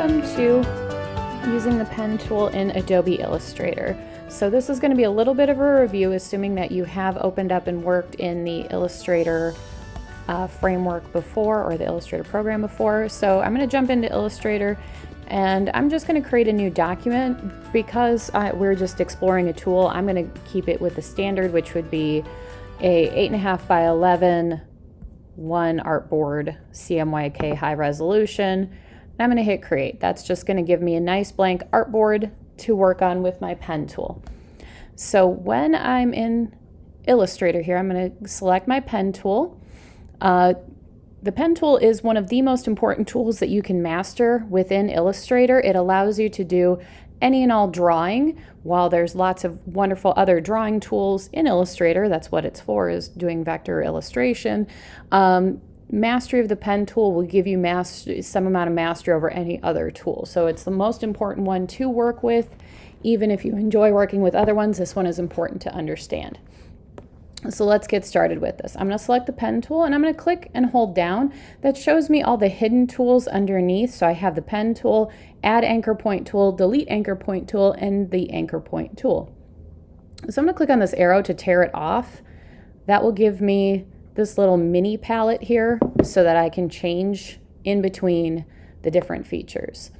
welcome to using the pen tool in Adobe Illustrator. So this is going to be a little bit of a review, assuming that you have opened up and worked in the Illustrator framework before, or the Illustrator program before. So I'm going to jump into Illustrator and I'm just going to create a new document. Because we're just exploring a tool, I'm going to keep it with the standard, which would be a 8.5 by 11 one artboard CMYK high resolution. And I'm going to hit create. That's just going to give me a nice blank artboard to work on with my pen tool. So when I'm in Illustrator here, I'm going to select my pen tool. The pen tool is one of the most important tools that you can master within Illustrator. It allows you to do any and all drawing. While there's lots of wonderful other drawing tools in Illustrator, that's what it's for, is doing vector illustration. Mastery of the pen tool will give you some amount of mastery over any other tool. So it's the most important one to work with. Even if you enjoy working with other ones, this one is important to understand. So let's get started with this. I'm going to select the pen tool and I'm going to click and hold down. That shows me all the hidden tools underneath. So I have the pen tool, add anchor point tool, delete anchor point tool, and the anchor point tool. So I'm going to click on this arrow to tear it off. That will give me this little mini palette here so that I can change in between the different features.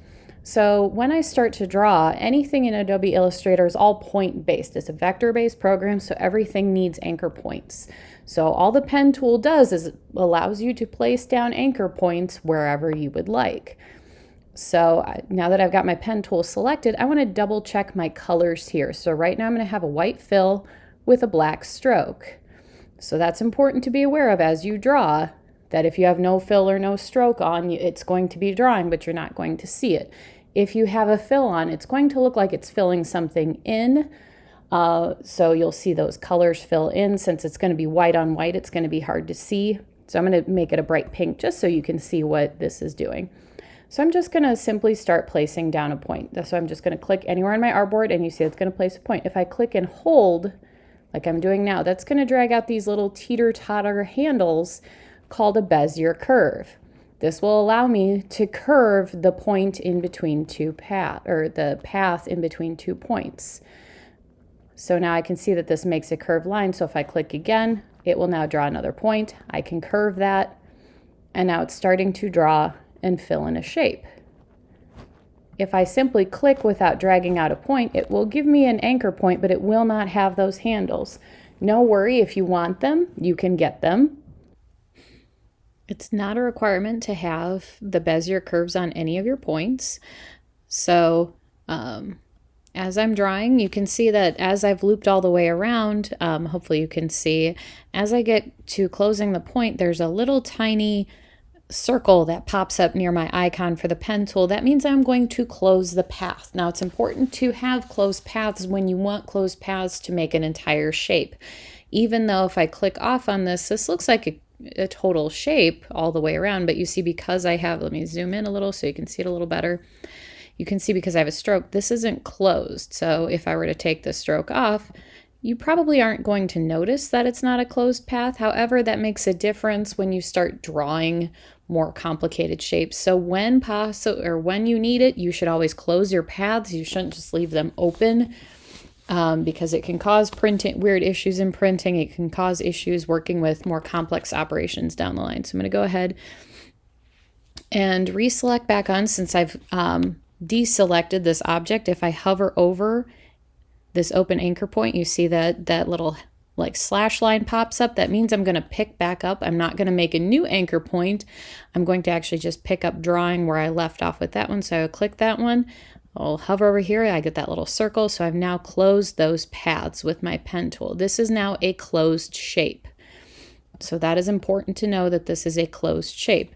So when I start to draw, anything in Adobe Illustrator is all point-based. It's a vector-based program, so everything needs anchor points. So all the pen tool does is it allows you to place down anchor points wherever you would like. So now that I've got my pen tool selected, I want to double check my colors here. So right now I'm going to have a white fill with a black stroke. So that's important to be aware of as you draw, that if you have no fill or no stroke on, it's going to be drawing, but you're not going to see it. If you have a fill on, it's going to look like it's filling something in. So you'll see those colors fill in. Since it's going to be white on white, it's going to be hard to see. So I'm going to make it a bright pink just so you can see what this is doing. So I'm just going to simply start placing down a point. So I'm just going to click anywhere on my artboard and you see it's going to place a point. If I click and hold, like I'm doing now, that's going to drag out these little teeter-totter handles called a Bezier curve. This will allow me to curve the point in between the path in between 2 points. So now I can see that this makes a curved line. So if I click again, it will now draw another point. I can curve that, and now it's starting to draw and fill in a shape. If I simply click without dragging out a point, it will give me an anchor point, but it will not have those handles. No worry, if you want them, you can get them. It's not a requirement to have the Bezier curves on any of your points. So as I'm drawing, you can see that as I've looped all the way around, hopefully you can see, as I get to closing the point, there's a little tiny circle that pops up near my icon for the pen tool. That means I'm going to close the path. Now it's important to have closed paths when you want closed paths to make an entire shape. Even though if I click off on this, this looks like a total shape all the way around, but you see, because I have, let me zoom in a little so you can see it a little better. You can see because I have a stroke, this isn't closed. So if I were to take the stroke off, you probably aren't going to notice that it's not a closed path. However, that makes a difference when you start drawing more complicated shapes. So when you need it, you should always close your paths. You shouldn't just leave them open. Because it can cause weird issues in printing. It can cause issues working with more complex operations down the line. So I'm going to go ahead and reselect back on, since I've deselected this object. If I hover over this open anchor point, you see that little like slash line pops up. That means I'm going to pick back up. I'm not going to make a new anchor point. I'm going to actually just pick up drawing where I left off with that one. So I'll click that one. I'll hover over here, I get that little circle, so I've now closed those paths with my pen tool. This is now a closed shape. So that is important to know, that this is a closed shape.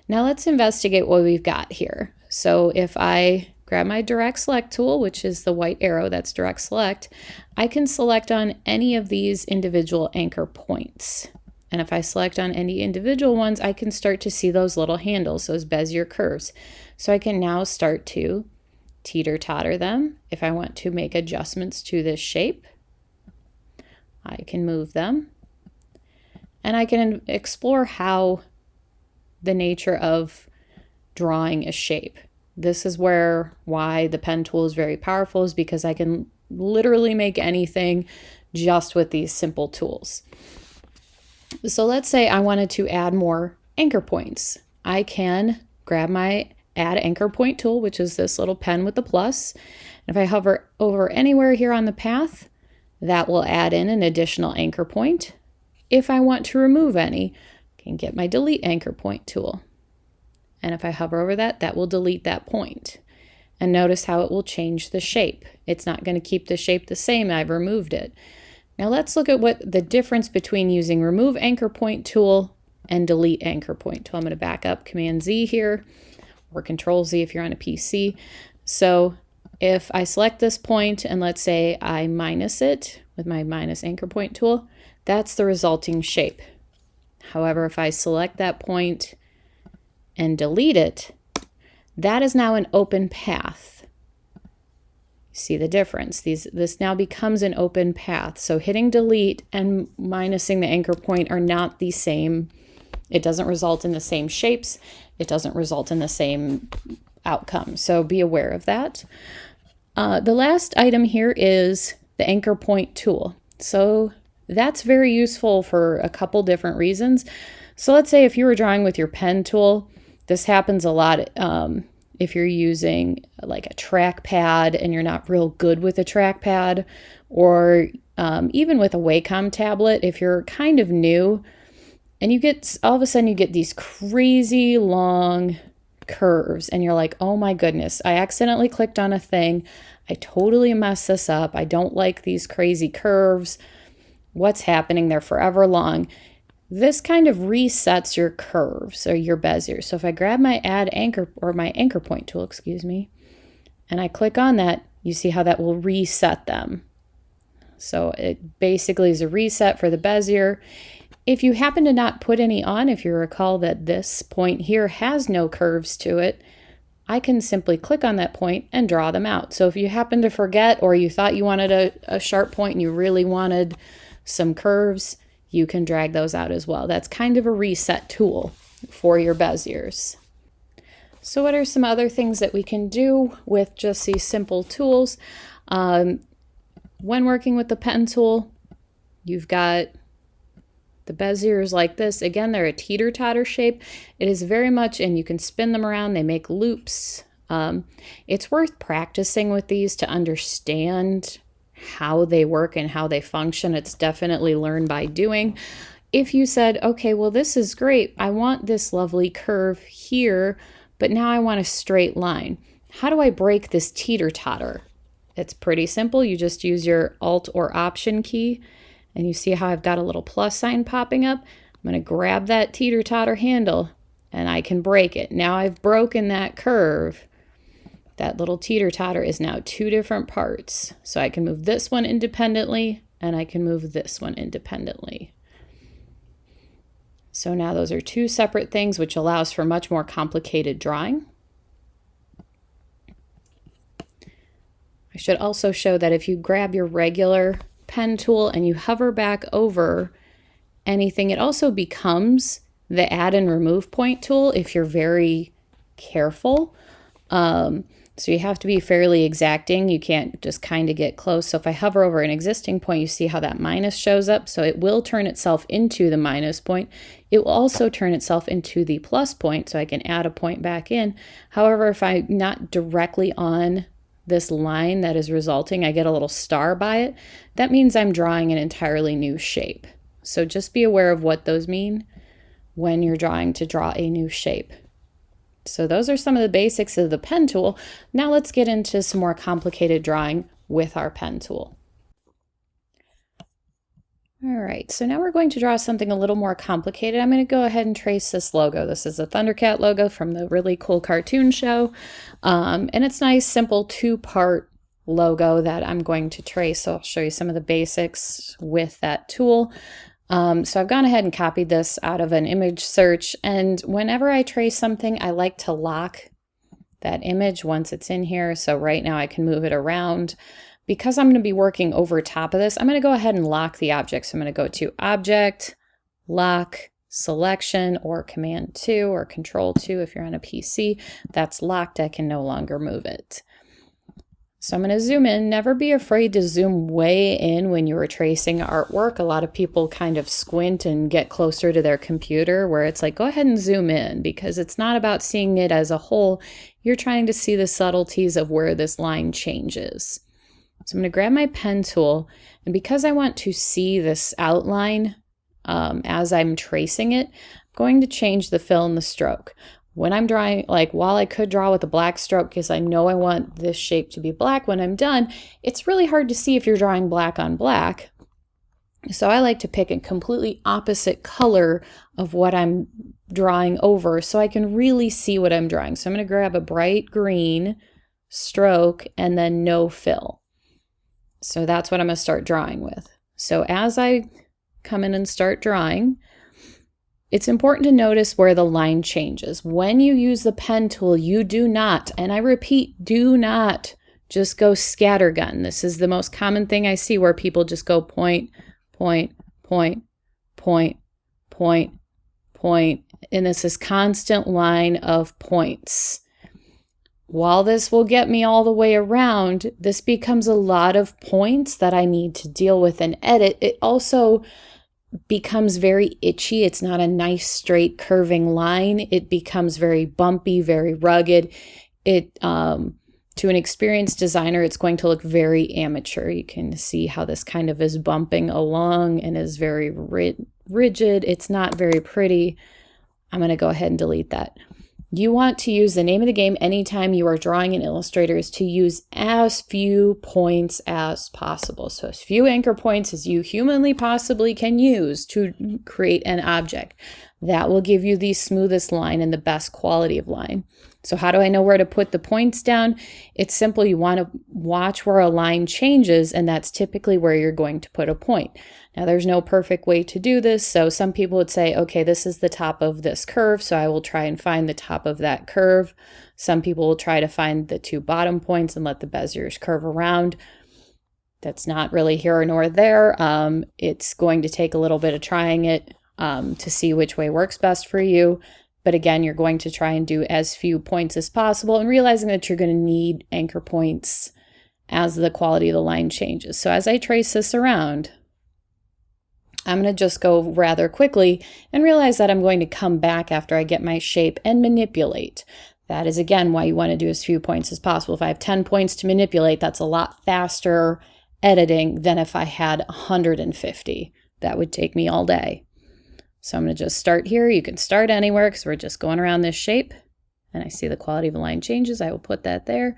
Now let's investigate what we've got here. So if I grab my direct select tool, which is the white arrow, that's direct select, I can select on any of these individual anchor points. And if I select on any individual ones, I can start to see those little handles, those Bezier curves. So I can now start to teeter-totter them. If I want to make adjustments to this shape, I can move them. And I can explore how the nature of drawing a shape. This is why the pen tool is very powerful, is because I can literally make anything just with these simple tools. So let's say I wanted to add more anchor points. I can grab my Add Anchor Point tool, which is this little pen with the plus. And if I hover over anywhere here on the path, that will add in an additional anchor point. If I want to remove any, I can get my Delete Anchor Point tool. And if I hover over that, that will delete that point. And notice how it will change the shape. It's not going to keep the shape the same. I've removed it. Now let's look at what the difference between using Remove Anchor Point tool and Delete Anchor Point tool. I'm going to back up, Command Z here, or Control Z if you're on a PC. So if I select this point and let's say I minus it with my minus anchor point tool, that's the resulting shape. However, if I select that point and delete it, that is now an open path. See the difference? This now becomes an open path. So hitting delete and minusing the anchor point are not the same. It doesn't result in the same shapes. It doesn't result in the same outcome. So be aware of that. The last item here is the anchor point tool. So that's very useful for a couple different reasons. So let's say if you were drawing with your pen tool, this happens a lot if you're using like a trackpad and you're not real good with a trackpad, or even with a Wacom tablet, if you're kind of new and you get, all of a sudden you get these crazy long curves and you're like, oh my goodness, I accidentally clicked on a thing. I totally messed this up. I don't like these crazy curves. What's happening? They're forever long. This kind of resets your curves or your Beziers. So if I grab my Add Anchor or my Anchor Point tool, and I click on that, you see how that will reset them. So it basically is a reset for the Bezier. If you happen to not put any on, if you recall that this point here has no curves to it, I can simply click on that point and draw them out. So if you happen to forget, or you thought you wanted a sharp point and you really wanted some curves, you can drag those out as well. That's kind of a reset tool for your Beziers. So what are some other things that we can do with just these simple tools? When working with the pen tool, you've got the Beziers like this. Again, they're a teeter-totter shape. It is very much, and you can spin them around. They make loops. It's worth practicing with these to understand how they work and how they function. It's definitely learn by doing. If you said, okay, well, this is great. I want this lovely curve here, but now I want a straight line. How do I break this teeter-totter? It's pretty simple. You just use your Alt or Option key. And you see how I've got a little plus sign popping up? I'm going to grab that teeter-totter handle and I can break it. Now I've broken that curve. That little teeter-totter is now two different parts. So I can move this one independently and I can move this one independently. So now those are two separate things, which allows for much more complicated drawing. I should also show that if you grab your regular pen tool and you hover back over anything, it also becomes the Add and Remove Point tool if you're very careful. So you have to be fairly exacting. You can't just kind of get close. So if I hover over an existing point, you see how that minus shows up. So it will turn itself into the minus point. It will also turn itself into the plus point, so I can add a point back in. However, if I'm not directly on this line that is resulting, I get a little star by it. That means I'm drawing an entirely new shape. So just be aware of what those mean when you're drawing to draw a new shape. So those are some of the basics of the pen tool. Now let's get into some more complicated drawing with our pen tool. All right, so now we're going to draw something a little more complicated. I'm going to go ahead and trace this logo. This is a Thundercat logo from the really cool cartoon show. And it's nice, simple two-part logo that I'm going to trace. So I'll show you some of the basics with that tool. So I've gone ahead and copied this out of an image search. And whenever I trace something, I like to lock that image once it's in here. So right now I can move it around. Because I'm going to be working over top of this, I'm going to go ahead and lock the object. So I'm going to go to Object, Lock, selection or Command 2 or Control 2 if you're on a PC. That's locked. I can no longer move it. So I'm going to zoom in. Never be afraid to zoom way in when you are tracing artwork. A lot of people kind of squint and get closer to their computer, where it's like, go ahead and zoom in, because it's not about seeing it as a whole. You're trying to see the subtleties of where this line changes. So I'm going to grab my pen tool, and because I want to see this outline as I'm tracing it, I'm going to change the fill and the stroke. When I'm drawing, like while I could draw with a black stroke because I know I want this shape to be black when I'm done, it's really hard to see if you're drawing black on black. So I like to pick a completely opposite color of what I'm drawing over so I can really see what I'm drawing. So I'm going to grab a bright green stroke and then no fill. So that's what I'm going to start drawing with. So as I come in and start drawing, it's important to notice where the line changes. When you use the pen tool, you do not, and I repeat, do not just go scattergun. This is the most common thing I see, where people just go point, point, point, point, point, point, and it's this constant line of points. While this will get me all the way around, this becomes a lot of points that I need to deal with and edit. It also becomes very itchy. It's not a nice straight curving line. It becomes very bumpy, very rugged. It to an experienced designer, it's going to look very amateur. You can see how this kind of is bumping along and is very rigid. It's not very pretty. I'm going to go ahead and delete that. You want to use the name of the game anytime you are drawing in Illustrator is to use as few points as possible. So as few anchor points as you humanly possibly can use to create an object. That will give you the smoothest line and the best quality of line. So how do I know where to put the points down? It's simple. You want to watch where a line changes, and that's typically where you're going to put a point. Now, there's no perfect way to do this. So some people would say, okay, this is the top of this curve, so I will try and find the top of that curve. Some people will try to find the two bottom points and let the Beziers curve around. That's not really here nor there. It's going to take a little bit of trying it to see which way works best for you. But again, you're going to try and do as few points as possible, and realizing that you're going to need anchor points as the quality of the line changes. So as I trace this around, I'm going to just go rather quickly and realize that I'm going to come back after I get my shape and manipulate. That is, again, why you want to do as few points as possible. If I have 10 points to manipulate, that's a lot faster editing than if I had 150. That would take me all day. So I'm going to just start here. You can start anywhere because we're just going around this shape. And I see the quality of the line changes. I will put that there.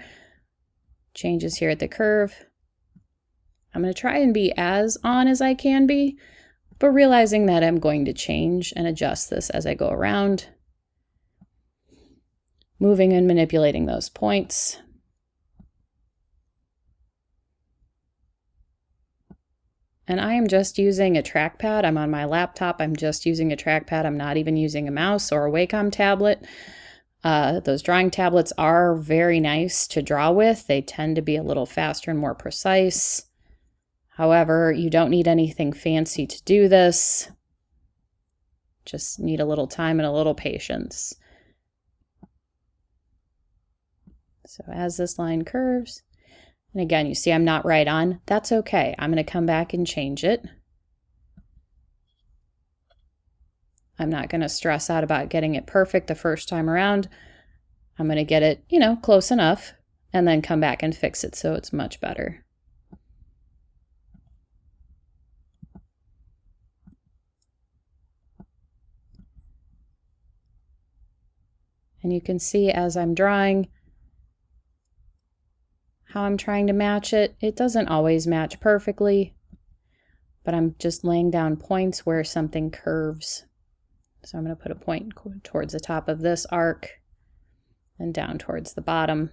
Changes here at the curve. I'm going to try and be as on as I can be, but realizing that I'm going to change and adjust this as I go around, moving and manipulating those points. And I am just using a trackpad. I'm on my laptop. I'm just using a trackpad. I'm not even using a mouse or a Wacom tablet. Those drawing tablets are very nice to draw with. They tend to be a little faster and more precise. However, you don't need anything fancy to do this. Just need a little time and a little patience. So as this line curves, and again, you see I'm not right on. That's okay. I'm going to come back and change it. I'm not going to stress out about getting it perfect the first time around. I'm going to get it, close enough, and then come back and fix it so it's much better. And you can see as I'm drawing how I'm trying to match it. It doesn't always match perfectly, but I'm just laying down points where something curves. So I'm going to put a point towards the top of this arc and down towards the bottom.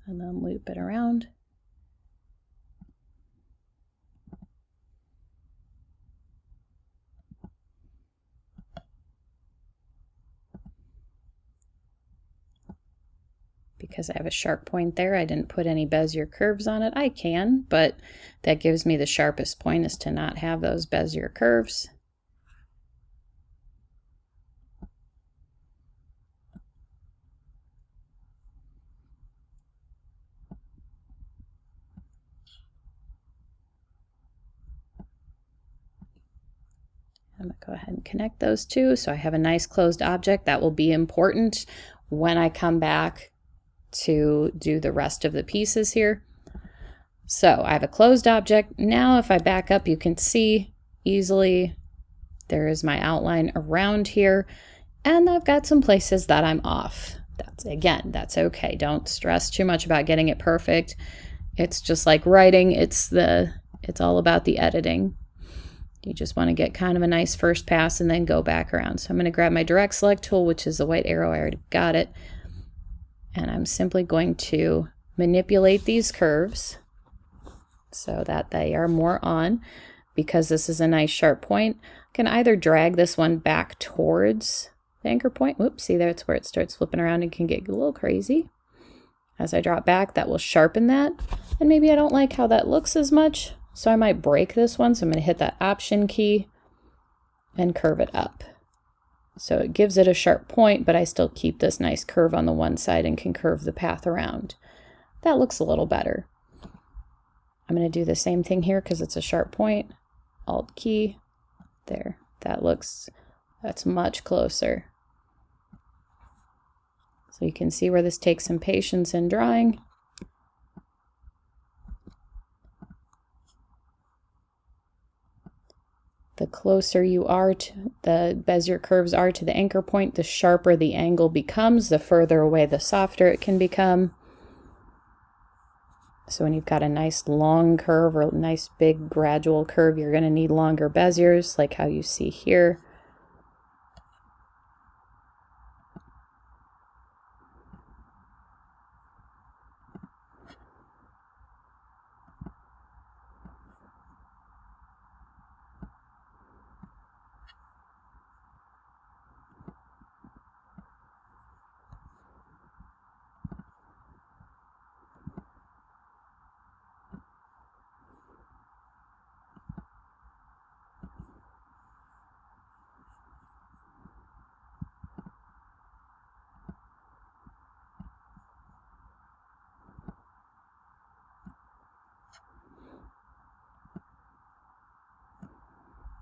And then loop it around. because I have a sharp point there. I didn't put any Bezier curves on it. I can, but that gives me the sharpest point, is to not have those Bezier curves. I'm going to go ahead and connect those two so I have a nice closed object. That will be important when I come back to do the rest of the pieces here. So I have a closed object. Now if I back up, you can see easily there is my outline around here, and I've got some places that I'm off. That's okay. Don't stress too much about getting it perfect. It's just like writing. It's all about the editing. You just want to get kind of a nice first pass and then go back around. So I'm going to grab my direct select tool, which is the white arrow. I already got it. And I'm simply going to manipulate these curves so that they are more on. Because this is a nice sharp point, I can either drag this one back towards the anchor point. Whoops, see, that's where it starts flipping around and can get a little crazy. As I drop back, that will sharpen that. And maybe I don't like how that looks as much, so I might break this one. So I'm going to hit that Option key and curve it up. So it gives it a sharp point, but I still keep this nice curve on the one side and can curve the path around. That looks a little better. I'm going to do the same thing here because it's a sharp point. Alt key, there. That's much closer. So you can see where this takes some patience in drawing. The closer you are to the Bezier curves are to the anchor point, the sharper the angle becomes. The further away, the softer it can become. So when you've got a nice long curve or a nice big gradual curve, you're going to need longer Beziers, like how you see here.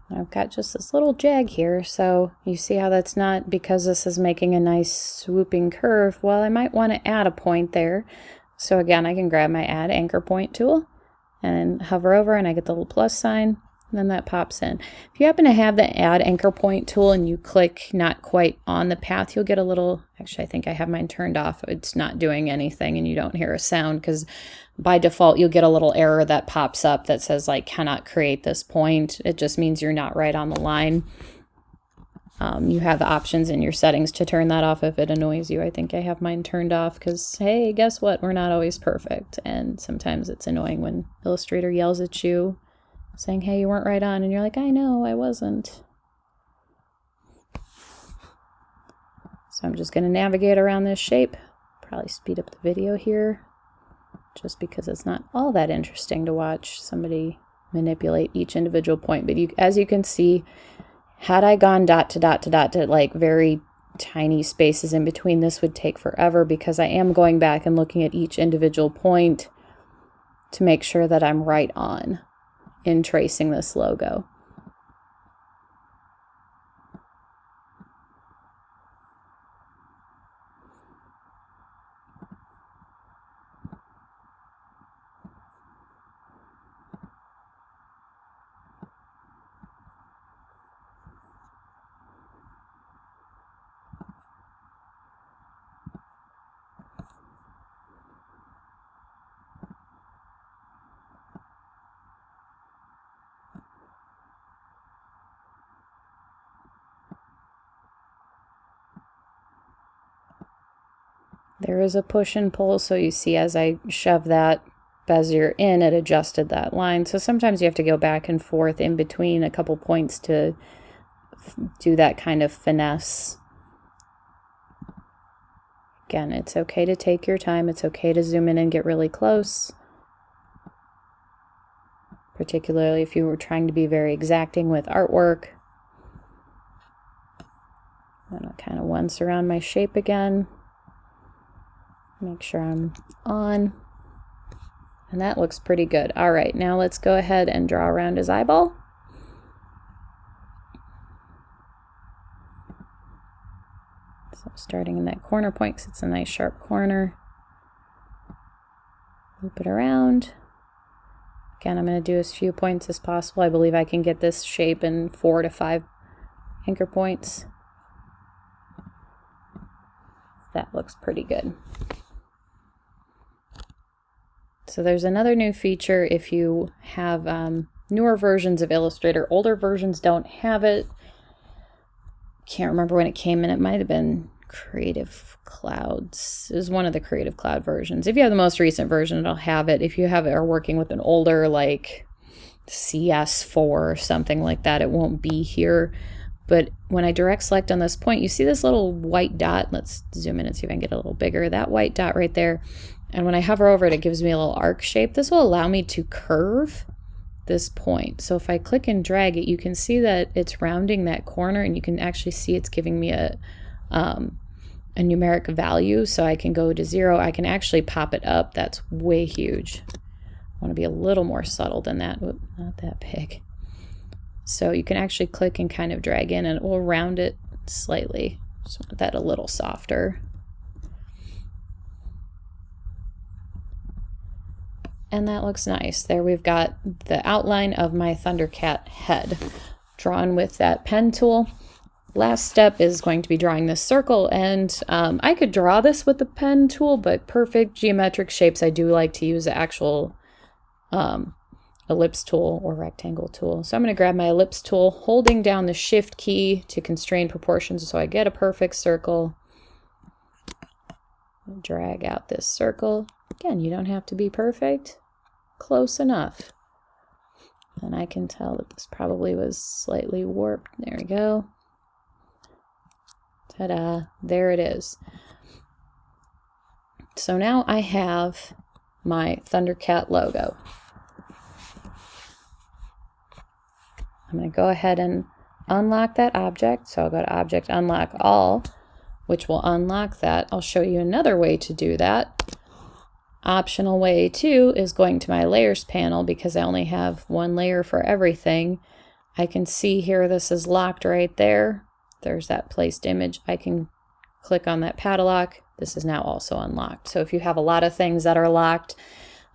I've got just this little jag here, so you see how that's not, because this is making a nice swooping curve. Well, I might want to add a point there. So again, I can grab my Add Anchor Point tool and hover over, and I get the little plus sign, and then that pops in. If you happen to have the Add Anchor Point tool and you click not quite on the path, you'll get a little, actually I think I have mine turned off. It's not doing anything and you don't hear a sound, because by default you'll get a little error that pops up that says like cannot create this point. It just means you're not right on the line. You have options in your settings to turn that off if it annoys you. I think I have mine turned off because, hey, guess what? We're not always perfect. And sometimes it's annoying when Illustrator yells at you saying, hey, you weren't right on. And you're like, I know, I wasn't. So I'm just going to navigate around this shape. Probably speed up the video here, just because it's not all that interesting to watch somebody manipulate each individual point. But as you can see, had I gone dot to dot to dot to like very tiny spaces in between, this would take forever, because I am going back and looking at each individual point to make sure that I'm right on in tracing this logo. There is a push and pull, so you see as I shove that Bezier in, it adjusted that line. So sometimes you have to go back and forth in between a couple points to do that kind of finesse. Again, it's okay to take your time. It's okay to zoom in and get really close, particularly if you were trying to be very exacting with artwork. I'm going to kind of once around my shape again. Make sure I'm on. And that looks pretty good. All right, now let's go ahead and draw around his eyeball. So starting in that corner point, because it's a nice sharp corner. Loop it around. Again, I'm going to do as few points as possible. I believe I can get this shape in 4 to 5 anchor points. That looks pretty good. So there's another new feature if you have newer versions of Illustrator. Older versions don't have it. Can't remember when it came in. It might have been Creative Clouds. It was one of the Creative Cloud versions. If you have the most recent version, it'll have it. If you are working with an older, like CS4 or something like that, it won't be here. But when I direct select on this point, you see this little white dot. Let's zoom in and see if I can get a little bigger. That white dot right there. And when I hover over it, it gives me a little arc shape. This will allow me to curve this point. So if I click and drag it, you can see that it's rounding that corner, and you can actually see it's giving me a numeric value. So I can go to 0. I can actually pop it up. That's way huge. I want to be a little more subtle than that. Oop, not that big. So you can actually click and kind of drag in, and it will round it slightly. Just want that a little softer. And that looks nice. There we've got the outline of my Thundercat head drawn with that pen tool. Last step is going to be drawing this circle, and I could draw this with the pen tool, but perfect geometric shapes, I do like to use the actual ellipse tool or rectangle tool. So I'm going to grab my ellipse tool, holding down the shift key to constrain proportions so I get a perfect circle. Drag out this circle. Again, you don't have to be perfect. Close enough. And I can tell that this probably was slightly warped. There we go. Ta-da. There it is. So now I have my Thundercat logo. I'm going to go ahead and unlock that object. So I'll go to Object, Unlock All, which will unlock that. I'll show you another way to do that. Optional way too is going to my layers panel, because I only have one layer for everything. I can see here this is locked right there. There's that placed image. I can click on that padlock. This is now also unlocked. So if you have a lot of things that are locked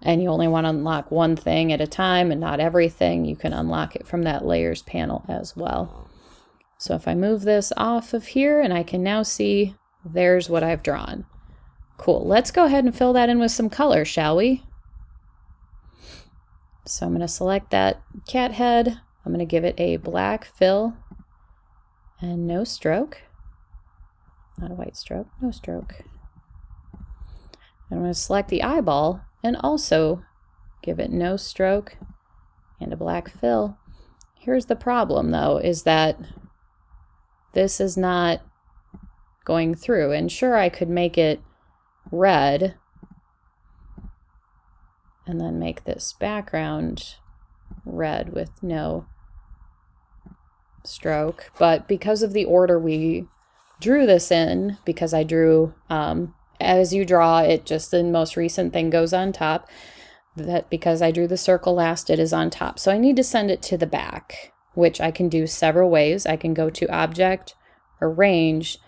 and you only want to unlock one thing at a time and not everything, you can unlock it from that layers panel as well. So if I move this off of here, and I can now see there's what I've drawn. Cool. Let's go ahead and fill that in with some color, shall we? So I'm going to select that cat head. I'm going to give it a black fill and no stroke. Not a white stroke, no stroke. And I'm going to select the eyeball and also give it no stroke and a black fill. Here's the problem though, is that this is not going through. And sure, I could make it red and then make this background red with no stroke, but because of the order we drew this in, because I drew as you draw it, just the most recent thing goes on top, that because I drew the circle last, it is on top. So I need to send it to the back, which I can do several ways. I can go to Object, Arrange,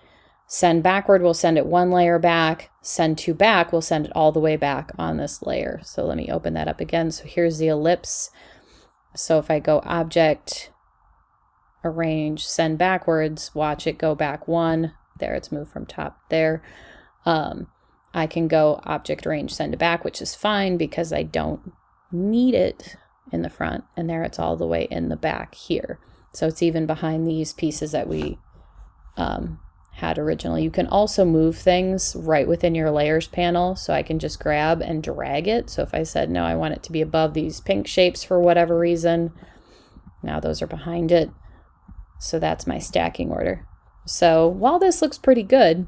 Send Backward will send it one layer back, Send to Back will send it all the way back on this layer. So let me open that up again. So here's the ellipse. So if I go Object, Arrange, Send Backwards, watch it go back one. There, it's moved from top there. I can go Object, Arrange, Send to Back, which is fine because I don't need it in the front. And there, it's all the way in the back here. So it's even behind these pieces that we had originally. You can also move things right within your layers panel. So I can just grab and drag it. So if I said, no, I want it to be above these pink shapes for whatever reason, now those are behind it. So that's my stacking order. So while this looks pretty good,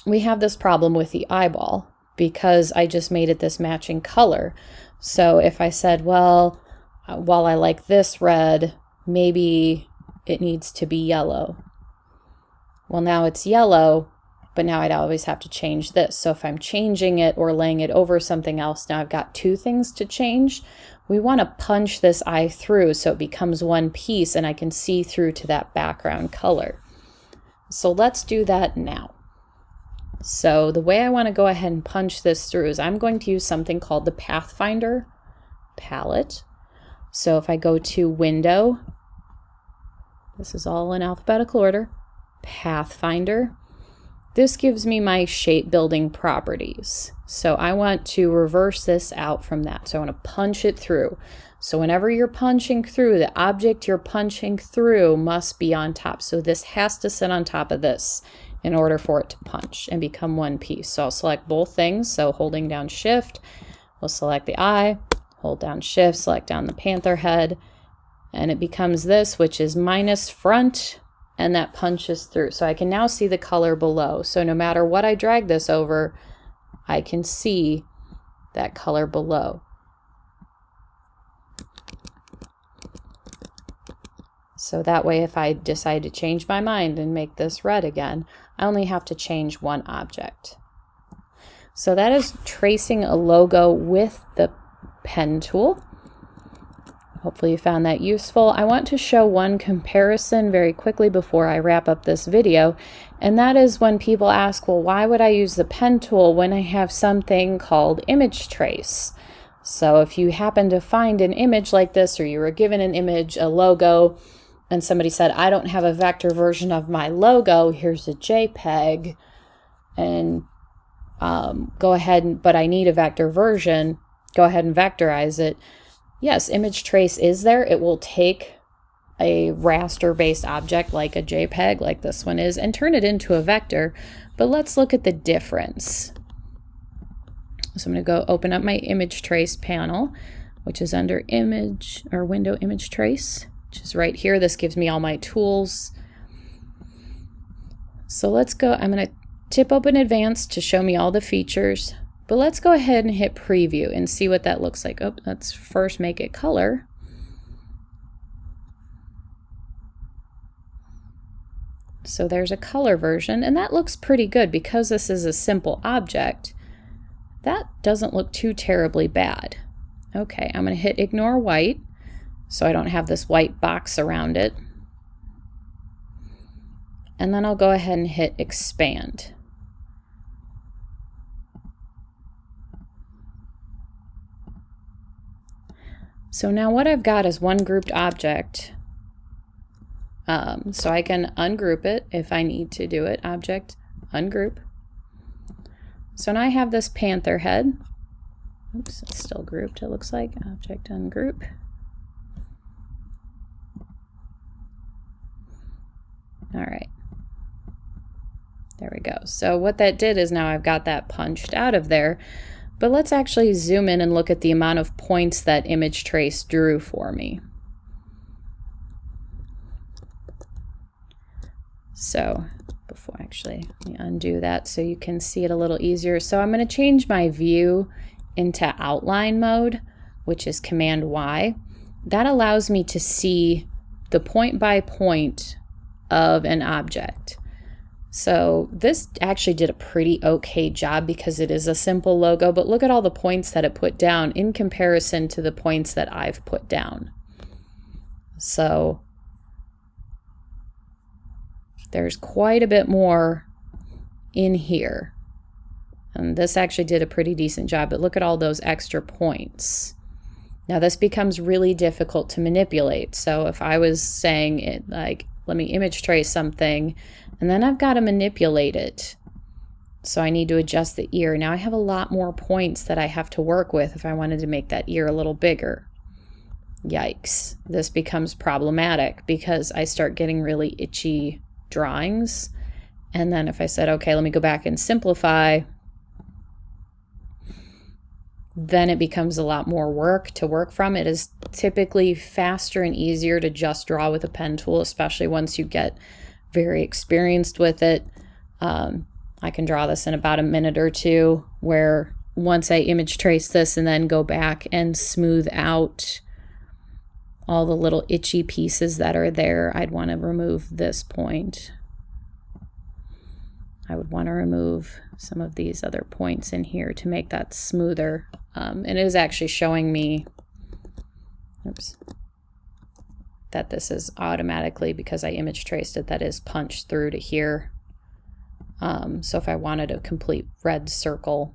we have this problem with the eyeball because I just made it this matching color. So if I said, well, while I like this red, maybe it needs to be yellow. Well, now it's yellow, but now I'd always have to change this. So if I'm changing it or laying it over something else, now I've got two things to change. We want to punch this eye through so it becomes one piece and I can see through to that background color. So let's do that now. So the way I want to go ahead and punch this through is I'm going to use something called the Pathfinder palette. So if I go to Window, this is all in alphabetical order, Pathfinder, this gives me my shape building properties. So I want to reverse this out from that. So I want to punch it through. So whenever you're punching through, the object you're punching through must be on top. So this has to sit on top of this in order for it to punch and become one piece. So I'll select both things. So holding down Shift, we'll select the eye, hold down Shift, select down the panther head, and it becomes this, which is minus front, and that punches through. So I can now see the color below. So no matter what I drag this over, I can see that color below. So that way, if I decide to change my mind and make this red again, I only have to change one object. So that is tracing a logo with the pen tool. Hopefully you found that useful. I want to show one comparison very quickly before I wrap up this video, and that is when people ask, well, why would I use the pen tool when I have something called image trace? So if you happen to find an image like this, or you were given an image, a logo, and somebody said, I don't have a vector version of my logo, here's a JPEG, and go ahead, but I need a vector version, go ahead and vectorize it. Yes, image trace is there. It will take a raster-based object like a JPEG, like this one is, and turn it into a vector. But let's look at the difference. So I'm going to go open up my image trace panel, which is under image or window image trace, which is right here. This gives me all my tools. So let's go. I'm going to tip open advanced to show me all the features. But let's go ahead and hit preview and see what that looks like. Oh, let's first make it color. So there's a color version, and that looks pretty good because this is a simple object. That doesn't look too terribly bad. Okay, I'm going to hit ignore white so I don't have this white box around it. And then I'll go ahead and hit expand. So now what I've got is one grouped object. So I can ungroup it if I need to do it. Object, ungroup. So now I have this panther head. Oops, it's still grouped, it looks like. Object, ungroup. All right. There we go. So what that did is now I've got that punched out of there. But let's actually zoom in and look at the amount of points that image trace drew for me. So before actually, let me undo that so you can see it a little easier. So I'm going to change my view into outline mode, which is Command Y. That allows me to see the point by point of an object. So this actually did a pretty okay job because it is a simple logo, but look at all the points that it put down in comparison to the points that I've put down. So there's quite a bit more in here. And this actually did a pretty decent job, but look at all those extra points. Now this becomes really difficult to manipulate. So if I was saying it like, let me image trace something, and then I've got to manipulate it. So I need to adjust the ear. Now I have a lot more points that I have to work with if I wanted to make that ear a little bigger. Yikes. This becomes problematic because I start getting really itchy drawings. And then if I said, okay, let me go back and simplify, then it becomes a lot more work to work from. It is typically faster and easier to just draw with a pen tool, especially once you get very experienced with it. I can draw this in about a minute or two, where once I image trace this and then go back and smooth out all the little itchy pieces that are there, I'd want to remove this point. I would want to remove some of these other points in here to make that smoother. And it is actually showing me, oops, that this is automatically, because I image traced it, that is punched through to here. So if I wanted a complete red circle,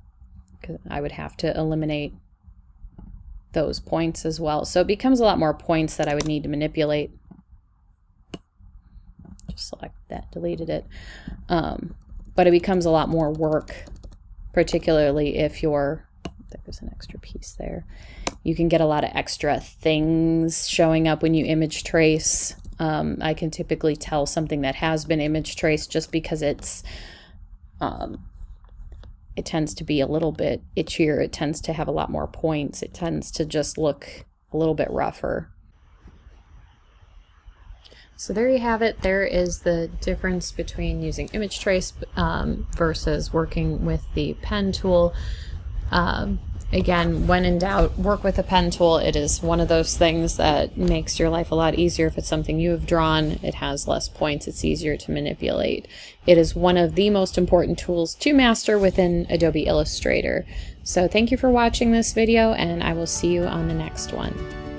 I would have to eliminate those points as well. So it becomes a lot more points that I would need to manipulate. Just select that, deleted it. But it becomes a lot more work, particularly if you're, there's an extra piece there. You can get a lot of extra things showing up when you image trace. I can typically tell something that has been image traced just because it's, it tends to be a little bit itchier. It tends to have a lot more points. It tends to just look a little bit rougher. So there you have it. There is the difference between using image trace versus working with the pen tool. Again, when in doubt, work with a pen tool. It is one of those things that makes your life a lot easier. If it's something you have drawn, it has less points, it's easier to manipulate. It is one of the most important tools to master within Adobe Illustrator. So thank you for watching this video, and I will see you on the next one.